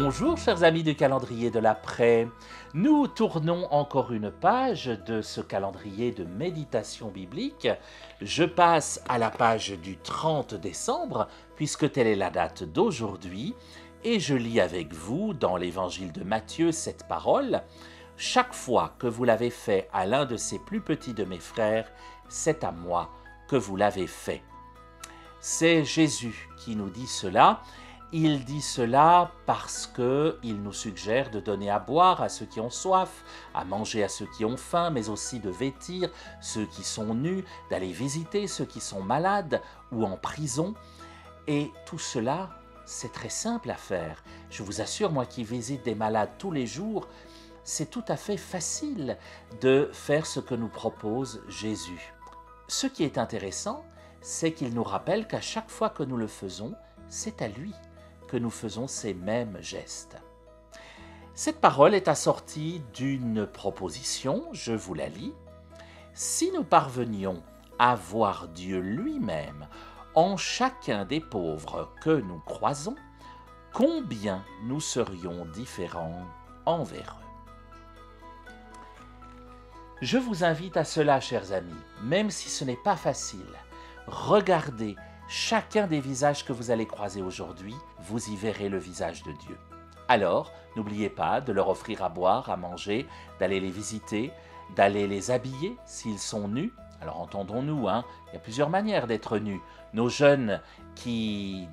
Bonjour chers amis du calendrier de l'après. Nous tournons encore une page de ce calendrier de méditation biblique. Je passe à la page du 30 décembre puisque telle est la date d'aujourd'hui et je lis avec vous dans l'évangile de Matthieu cette parole. Chaque fois que vous l'avez fait à l'un de ces plus petits de mes frères, c'est à moi que vous l'avez fait. C'est Jésus qui nous dit cela. Il dit cela parce qu'il nous suggère de donner à boire à ceux qui ont soif, à manger à ceux qui ont faim, mais aussi de vêtir ceux qui sont nus, d'aller visiter ceux qui sont malades ou en prison. Et tout cela, c'est très simple à faire. Je vous assure, moi qui visite des malades tous les jours, c'est tout à fait facile de faire ce que nous propose Jésus. Ce qui est intéressant, c'est qu'il nous rappelle qu'à chaque fois que nous le faisons, c'est à lui que nous faisons ces mêmes gestes. Cette parole est assortie d'une proposition, je vous la lis. Si nous parvenions à voir Dieu lui-même en chacun des pauvres que nous croisons, combien nous serions différents envers eux. Je vous invite à cela, chers amis, même si ce n'est pas facile. Regardez chacun des visages que vous allez croiser aujourd'hui, vous y verrez le visage de Dieu. Alors, n'oubliez pas de leur offrir à boire, à manger, d'aller les visiter, d'aller les habiller s'ils sont nus. Alors entendons-nous, il y a plusieurs manières d'être nus. Nos jeunes qui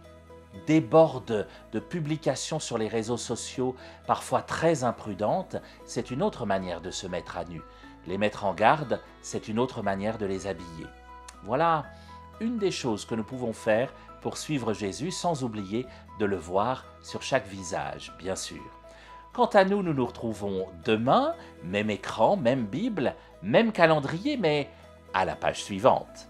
débordent de publications sur les réseaux sociaux, parfois très imprudentes, c'est une autre manière de se mettre à nu. Les mettre en garde, c'est une autre manière de les habiller. Voilà une des choses que nous pouvons faire pour suivre Jésus sans oublier de le voir sur chaque visage, bien sûr. Quant à nous, nous nous retrouvons demain, même écran, même Bible, même calendrier, mais à la page suivante.